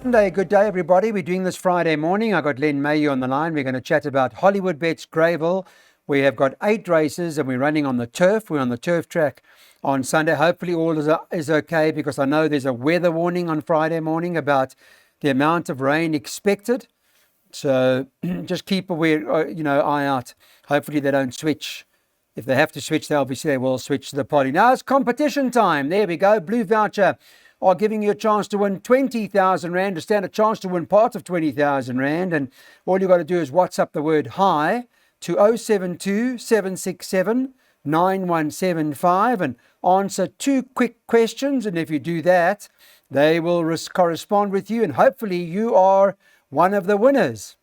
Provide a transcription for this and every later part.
Sunday, good day, everybody. We're doing this Friday morning. I got Len Mayhew on the line. We're going to chat about Hollywood Bets Greyville. We have got 8 races and we're running on the turf. We're on the turf track on Sunday. Hopefully all is okay, because I know there's a weather warning on Friday morning about the amount of rain expected. So just keep aware, eye out. Hopefully they don't switch. If they have to switch, obviously they will switch to the party. Now it's competition time. There we go. Blue Voucher are giving you a chance to win 20,000 Rand, to stand a chance to win part of 20,000 Rand. And all you got to do is WhatsApp the word hi to 072 767 9175 and answer 2 quick questions. And if you do that, they will correspond with you, and hopefully you are one of the winners.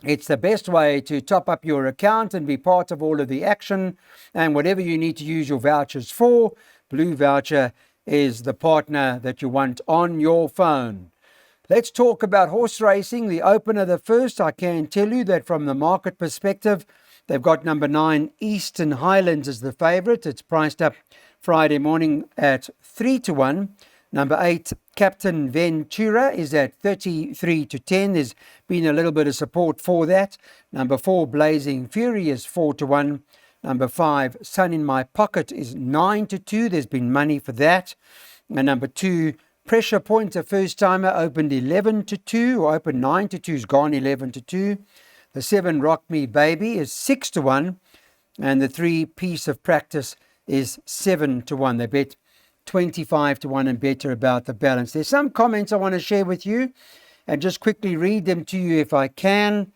It's the best way to top up your account and be part of all of the action. And whatever you need to use your vouchers for, Blue Voucher is the partner that you want on your phone. Let's talk about horse racing. The opener, the first, I can tell you that from the market perspective, they've got number 9, Eastern Highlands, as the favourite. It's priced up Friday morning at 3-1. Number 8, Captain Ventura, is at 33-10. There's been a little bit of support for that. Number 4, Blazing Fury, is 4-1. Number 5, Sun in My Pocket, is 9-2. There's been money for that. And number 2, Pressure Point, a first timer, opened 11-2, or opened 9-2, has gone 11-2. The 7, Rock Me Baby, is 6-1. And the 3, Piece of Practice, is 7-1. They bet 25-1 and better about the balance. There's some comments I want to share with you and just quickly read them to you if I can.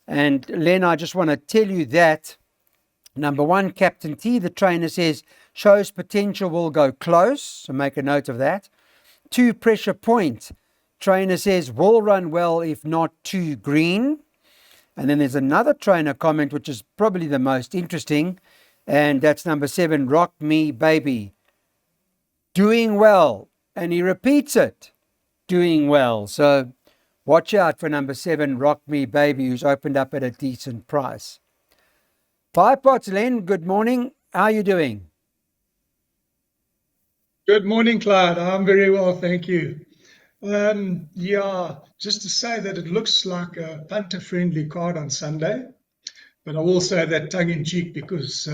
And Len, I just want to tell you that number 1, Captain T, the trainer says, shows potential, will go close. So make a note of that. 2, Pressure Point, trainer says, will run well if not too green. And then there's another trainer comment, which is probably the most interesting. And that's number 7, Rock Me Baby, doing well. And he repeats it, doing well. So watch out for number 7, Rock Me Baby, who's opened up at a decent price. 5 Pots, Len, good morning. How are you doing? Good morning, Clyde. I'm very well, thank you. Just to say that it looks like a punter-friendly card on Sunday, but I will say that tongue-in-cheek because,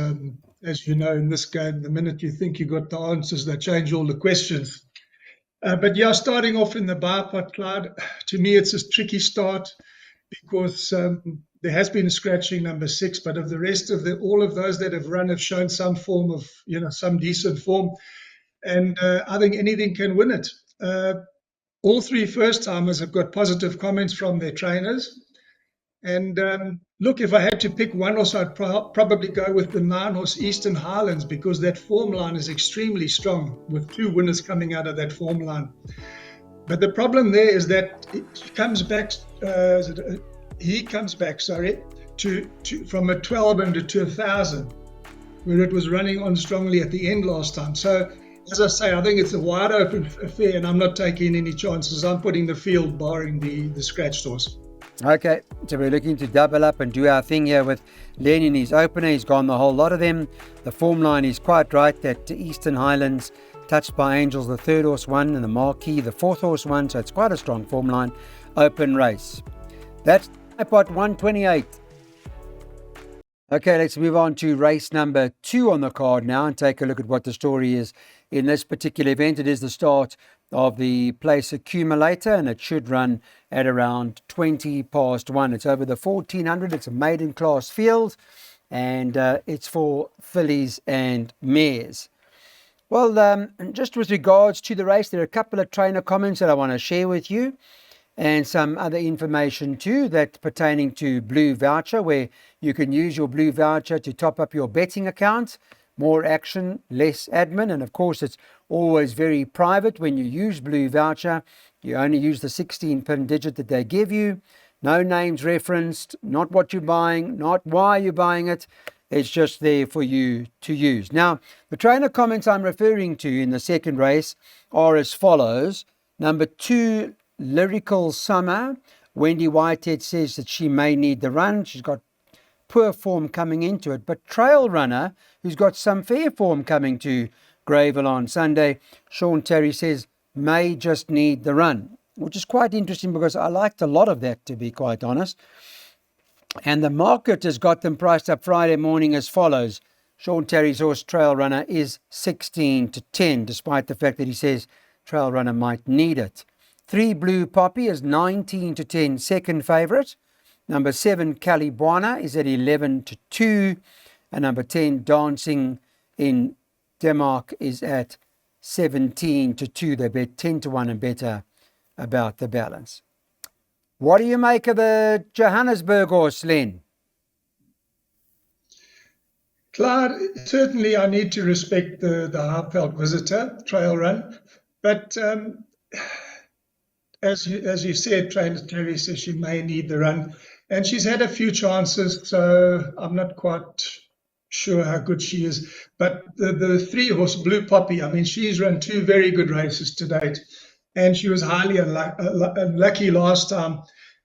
as you know, in this game, the minute you think you got the answers, they change all the questions. Starting off in the bar pot, Clyde, to me it's a tricky start because there has been a scratching number 6, but of the rest of all of those that have run have shown some form of, some decent form. And I think anything can win it. All 3 first-timers have got positive comments from their trainers. And look, if I had to pick one horse, I'd probably go with the 9 horse Eastern Highlands, because that form line is extremely strong, with 2 winners coming out of that form line. But the problem there is that he comes back, from a 12 and to 1,000, where it was running on strongly at the end last time. So, as I say, I think it's a wide open affair, and I'm not taking any chances. I'm putting the field barring the scratched horse. Okay, so we're looking to double up and do our thing here with Len in his opener. He's gone the whole lot of them. The form line is quite right, that Eastern Highlands, Touched by Angels, the 3rd horse won, and the Marquee, the 4th horse won. So it's quite a strong form line. Open race. That's pot 128. Okay, let's move on to race number 2 on the card now and take a look at what the story is in this particular event. It is the start of the place accumulator, and it should run at around 1:20. It's over the 1400. It's a maiden class field, and it's for fillies and mares. Well, just with regards to the race, there are a couple of trainer comments that I want to share with you, and some other information too that pertaining to Blue Voucher, where you can use your Blue Voucher to top up your betting account. More action, less admin, and of course it's always very private when you use Blue Voucher. You only use the 16-pin digit that they give you. No names referenced, not what you're buying, not why you're buying it. It's just there for you to use. Now, the trainer comments I'm referring to in the second race are as follows. Number 2, Lyrical Summer. Wendy Whitehead says that she may need the run. She's got poor form coming into it. But Trail Runner, who's got some fair form coming to Greyville on Sunday, Sean Terry says, may just need the run. which is quite interesting because I liked a lot of that, to be quite honest. And the market has got them priced up Friday morning as follows. Sean Terry's horse Trail Runner is 16-10, despite the fact that he says Trail Runner might need it. 3 Blue Poppy is 19-10, second favourite. Number 7 Calibuana is at 11-2. And number 10 Dancing in Denmark is at 17-2. They bet 10-1 and better about the balance. What do you make of the Johannesburg horse, Len? Clyde, certainly I need to respect the Harpelk Visitor Trail Run, but as you said, Trainer Terry says she may need the run, and she's had a few chances, so I'm not quite sure how good she is. But the 3 horse Blue Poppy, I mean, she's run 2 very good races to date, and she was highly unlucky last time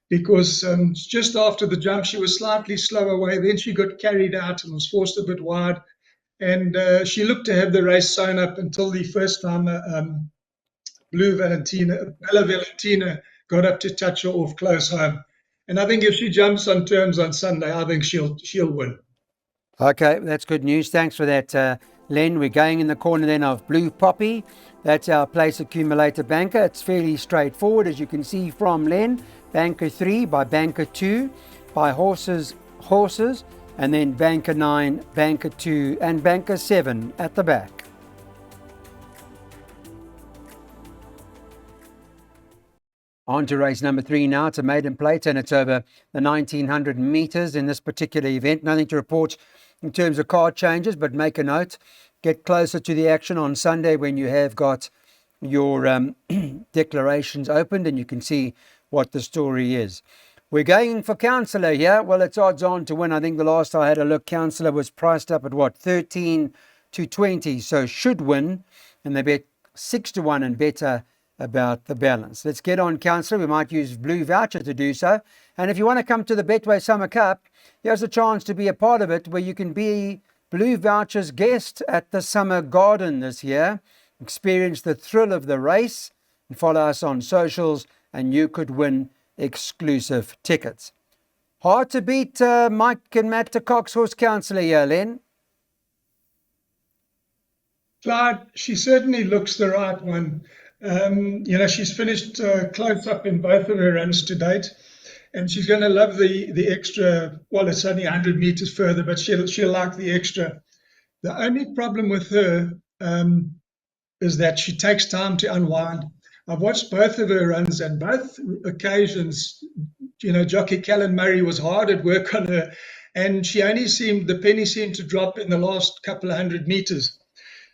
because just after the jump she was slightly slow away. Then she got carried out and was forced a bit wide, and she looked to have the race sewn up until the first time Bella Valentina got up to touch her off close home. And I think if she jumps on terms on Sunday, I think she'll win. Okay, that's good news. Thanks for that, Len. We're going in the corner then of Blue Poppy. That's our place accumulator banker. It's fairly straightforward, as you can see from Len. Banker 3 by Banker 2, by Horses, and then Banker 9, Banker 2, and Banker 7 at the back. On to race number 3 now. It's a maiden plate and it's over the 1900 metres in this particular event. Nothing to report in terms of card changes, but make a note. Get closer to the action on Sunday when you have got your declarations opened and you can see what the story is. We're going for Counsellor here. Well, it's odds on to win. I think the last I had a look, Counsellor was priced up at 13-20, so should win. And they bet 6-1 and better about the balance. Let's get on Counsellor. We might use Blue Voucher to do so. And if you want to come to the Betway Summer Cup, here's a chance to be a part of it where you can be Blue Voucher's guest at the Summer Garden this year. Experience the thrill of the race and follow us on socials and you could win exclusive tickets. Hard to beat Mike and Matt de Cox horse Counsellor here, Len. Clyde, she certainly looks the right one. She's finished close up in both of her runs to date, and she's going to love the extra. Well, it's only 100 meters further, but she'll like the extra. The only problem with her is that she takes time to unwind. I've watched both of her runs, and both occasions, jockey Callan Murray was hard at work on her, and the penny seemed to drop in the last couple of 100 meters.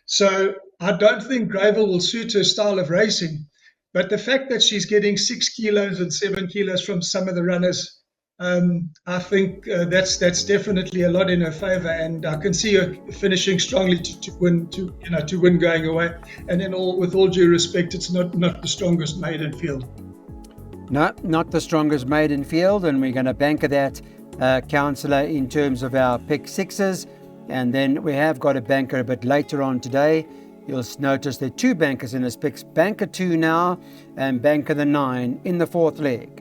So I don't think Gravel will suit her style of racing, but the fact that she's getting 6 kilos and 7 kilos from some of the runners, I think that's definitely a lot in her favour, and I can see her finishing strongly to win going away. And then, with all due respect, it's not the strongest maiden field. No, not the strongest maiden field, and we're going to banker that Counsellor in terms of our pick sixes. And then we have got a banker a bit later on today. You'll notice there are 2 bankers in this picks. Banker 2 now and Banker the 9 in the 4th leg.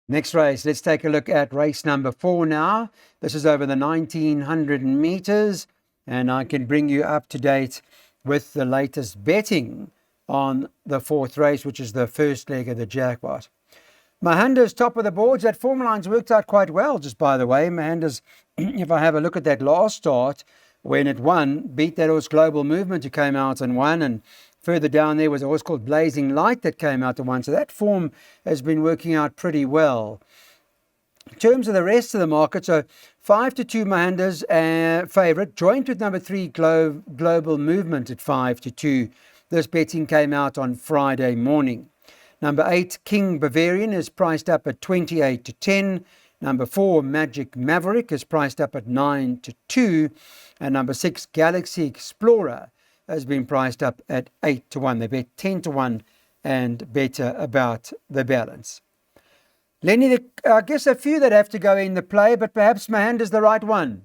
Next race, let's take a look at race number 4 now. This is over the 1900 meters and I can bring you up to date with the latest betting on the 4th race, which is the first leg of the jackpot. Mahanda's top of the boards. That form line's worked out quite well, just by the way. Mahanda's, if I have a look at that last start, when it won, beat that horse Global Movement who came out and won. And further down there was a horse called Blazing Light that came out and won. So that form has been working out pretty well. In terms of the rest of the market, so 5-2 Mahanda's favourite, joint with number 3 Global Movement at 5-2. This betting came out on Friday morning. Number 8, King Bavarian, is priced up at 28-10. Number 4, Magic Maverick, is priced up at 9-2. And number 6, Galaxy Explorer, has been priced up at 8-1. They bet 10-1 and better about the balance. Lenny, I guess a few that have to go in the play, but perhaps Mahanda's the right one.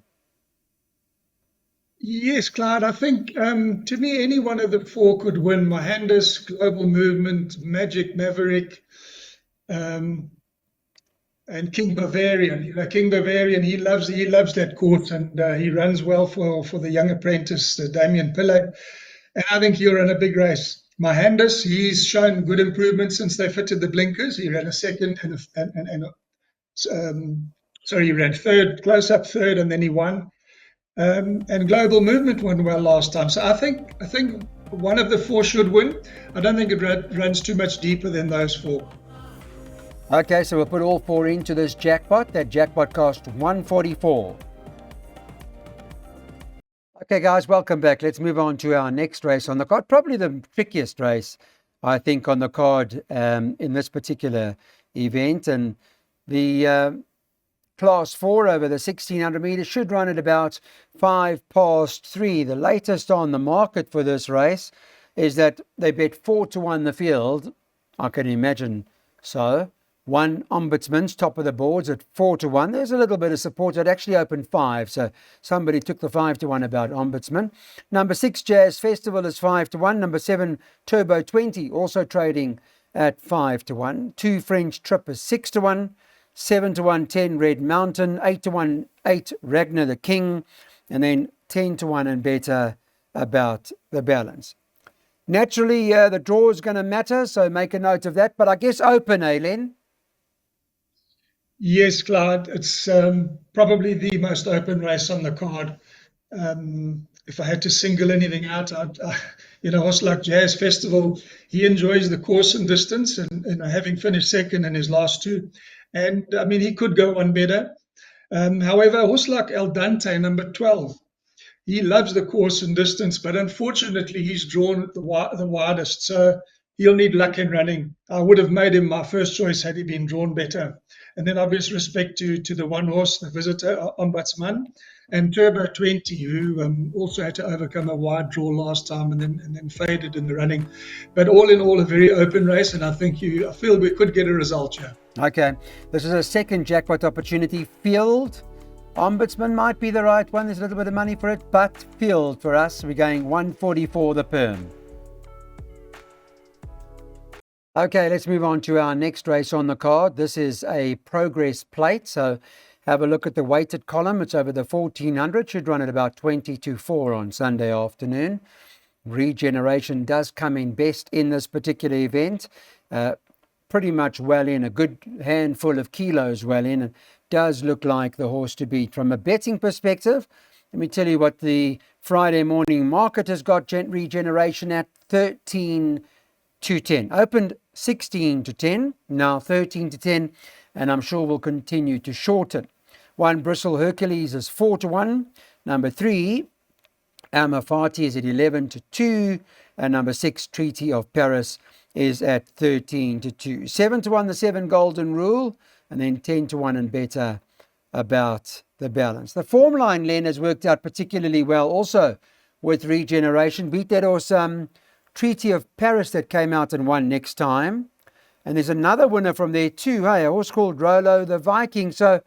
Yes, Clyde. I think to me, any one of the four could win. Mohandas, Global Movement, Magic Maverick, um, and King Bavarian. King Bavarian. He loves that course, and he runs well for the young apprentice, Damien Pillay. And I think he'll run a big race. Mohandas, he's shown good improvement since they fitted the blinkers. He ran a second um, sorry, he ran third, close up third, and then he won. And Global Movement won well last time. So I think one of the four should win. I don't think it runs too much deeper than those four. Okay, so we'll put all four into this jackpot. That jackpot cost 144. Okay, guys, welcome back. Let's move on to our next race on the card. Probably the trickiest race, I think, on the card in this particular event. And the Class 4 over the 1600 meters should run at about 3:05. The latest on the market for this race is that they bet 4-1 the field. I can imagine so. One Ombudsman's top of the boards at 4-1. There's a little bit of support. It actually opened 5, so somebody took the 5-1 about Ombudsman. Number 6 Jazz Festival is 5-1. Number 7 Turbo 20 also trading at 5-1. 2 French Trip is 6-1. 7-1 10 Red Mountain. 8-1 8 Ragnar the King, and then 10-1 and better about the balance. Naturally, the draw is going to matter, so make a note of that. But I guess open, Len? Yes, Clyde. It's probably the most open race on the card. If I had to single anything out, horse like Jazz Festival, he enjoys the course and distance, and having finished second in his last two. And I mean, he could go on better. However, a horse like El Dante, number 12, he loves the course and distance, but unfortunately, he's drawn the widest. So he'll need luck in running. I would have made him my first choice had he been drawn better. And then obvious respect to the one horse, the visitor, Ombudsman, and Turbo 20, who also had to overcome a wide draw last time and then faded in the running. But all in all, a very open race, and I feel we could get a result here. Okay, this is a second jackpot opportunity. Field, Ombudsman might be the right one. There's a little bit of money for it, but Field for us, we're going 144 the perm. Okay, let's move on to our next race on the card. This is a progress plate, so have a look at the weighted column. It's over the 1400, should run at about 20-4 on Sunday afternoon. Regeneration does come in best in this particular event. Pretty much well in, a good handful of kilos well in. It does look like the horse to beat. From a betting perspective, let me tell you what the Friday morning market has got Regeneration at 13-10. Opened 16-10, now 13-10, and I'm sure will continue to shorten. 1 Bristle Hercules is 4-1. Number 3 Amafati is at 11-2, and number 6 Treaty of Paris is at 13-2. 7-1 the 7 Golden Rule, and then 10-1 and better about the balance. The form line, Len, has worked out particularly well also with Regeneration. Beat that horse Treaty of Paris that came out and won next time. And there's another winner from there too, a horse called Rolo the Viking. So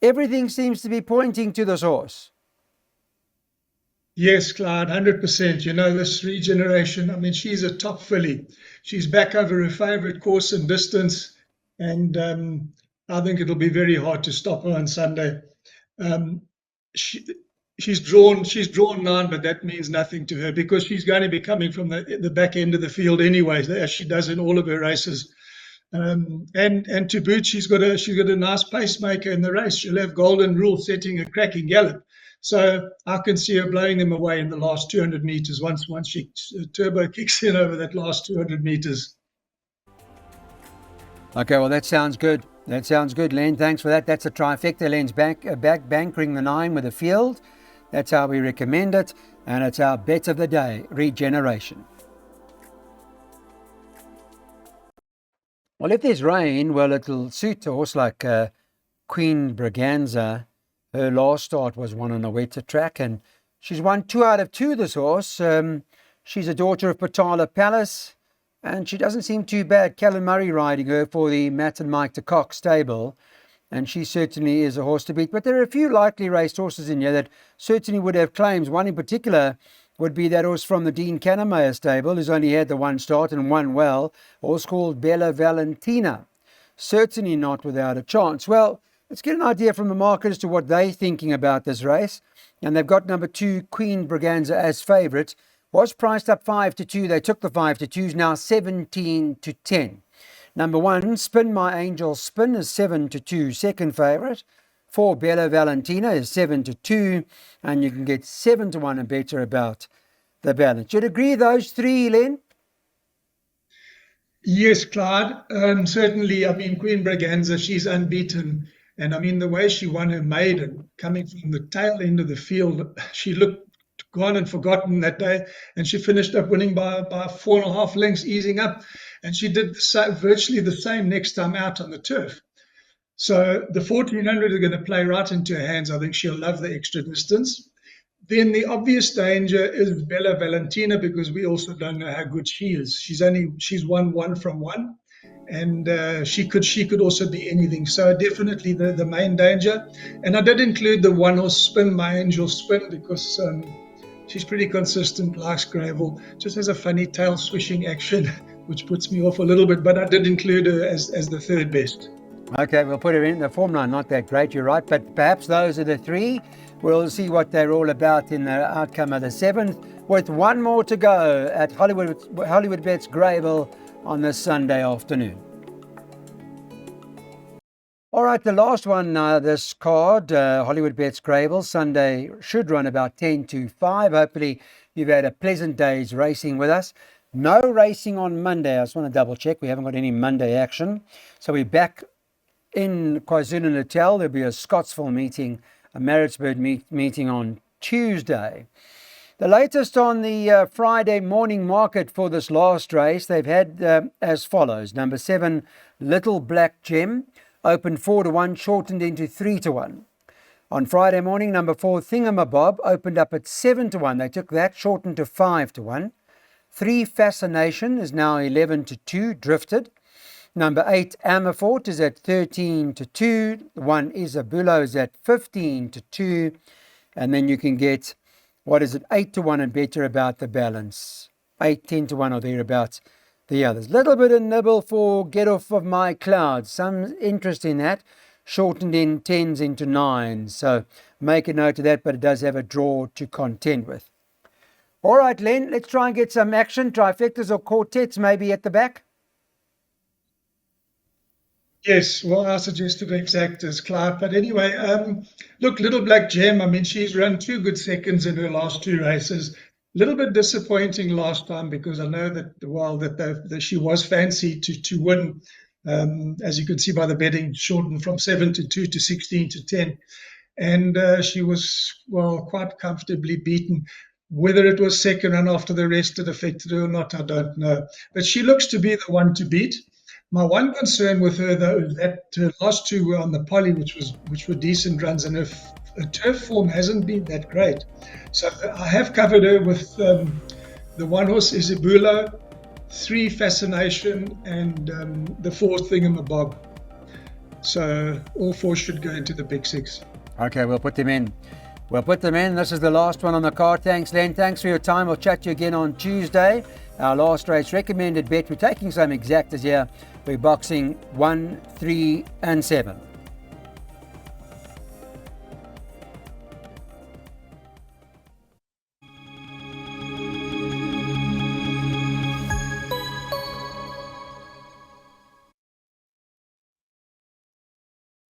everything seems to be pointing to this horse. Yes, Clyde, 100%. This Regeneration, I mean, she's a top filly. She's back over her favourite course and distance, and I think it'll be very hard to stop her on Sunday. She's drawn 9, but that means nothing to her because she's going to be coming from the back end of the field anyway, as she does in all of her races. And to boot, she's got a nice pacemaker in the race. She'll have Golden Rule setting a cracking gallop. So I can see her blowing them away in the last 200 meters once she turbo kicks in over that last 200 meters. Okay, well, that sounds good. That sounds good, Len. Thanks for that. That's a trifecta. Len's back bankering the 9 with the field. That's how we recommend it. And it's our bet of the day, Regeneration. Well, if there's rain, well, it'll suit a horse like Queen Braganza. Her last start was one on a wetter track, and she's won 2 out of 2, this horse. She's a daughter of Patala Palace, and she doesn't seem too bad. Callum Murray riding her for the Matt and Mike de Kock stable. and she certainly is a horse to beat. But there are a few likely raced horses in here that certainly would have claims. One in particular would be that horse from the Dean Cannemeyer stable, who's only had the one start and won well, a horse called Bella Valentina. Certainly not without a chance. Well, let's get an idea from the market as to what they're thinking about this race. And they've got number 2, Queen Braganza, as favourite. Was priced up 5-2. They took the 5-2s, now 17-10. Number 1, Spin My Angel Spin, is 7-2, second favourite. 4, Bella Valentina is 7-2, and you can get 7-1 and better about the balance. You'd agree those three, Len? Yes, Clyde. Certainly, I mean, Queen Braganza, she's unbeaten. And I mean, the way she won her maiden, coming from the tail end of the field, she looked gone and forgotten that day. And she finished up winning by 4.5 lengths, easing up. And she did virtually the same next time out on the turf. So the 1400 are going to play right into her hands. I think she'll love the extra distance. Then the obvious danger is Bella Valentina, because we also don't know how good she is. She's won 1 from 1, and she could also be anything. So definitely the main danger. And I did include the one horse Spin My Angel Spin, because she's pretty consistent, likes gravel, just has a funny tail swishing action, which puts me off a little bit. But I did include her as the third best. Okay, we'll put her in. The form line, not that great, you're right, but perhaps those are the three. We'll see what they're all about in the outcome of the 7th, with one more to go at Hollywood Bets Greyville on this Sunday afternoon. All right, the last one, this card, Hollywood Bets Greyville, Sunday should run about 10-5. Hopefully you've had a pleasant day's racing with us. No racing on Monday. I just want to double check. We haven't got any Monday action. So we're back in KwaZulu-Natal. There'll be a Scottsville meeting, a Maritzburg meeting on Tuesday. The latest on the Friday morning market for this last race, they've had as follows. Number 7, Little Black Gem, opened 4-1, shortened into 3-1. On Friday morning, number 4, Thingamabob, opened up at 7-1. They took that, shortened to 5-1. 3, Fascination, is now 11-2, drifted. Number 8, Amerfort, is at 13-2. 1, Isabulo, is at 15-2. And then you can get, 8-1 and better about the balance. 8, 10-1 or thereabouts the others. Little bit of nibble for Get Off of My Cloud. Some interest in that. Shortened in 10s into 9s. So make a note of that, but it does have a draw to contend with. All right, Len, let's try and get some action. Trifectas or quartets maybe at the back. Yes, well, I suggested exactas, Clive. But anyway, look, Little Black Gem, I mean, she's run 2 good seconds in her last 2 races. A little bit disappointing last time, because I know that she was fancied to win. As you can see by the betting, shortened from 7-2 to 16-10. And she was, quite comfortably beaten. Whether it was second run after the rest had affected her or not, I don't know. But she looks to be the one to beat. My one concern with her, though, is that her last 2 were on the poly, which were decent runs, and her turf form hasn't been that great. So I have covered her with the one horse Isabulo, 3 Fascination, and the 4 Thingamabob. So all 4 should go into the big 6. Okay, we'll put them in. This is the last one on the card. Thanks, Len. Thanks for your time. We'll chat to you again on Tuesday. Our last race recommended bet. We're taking some exactas here. We're boxing 1, 3, and 7.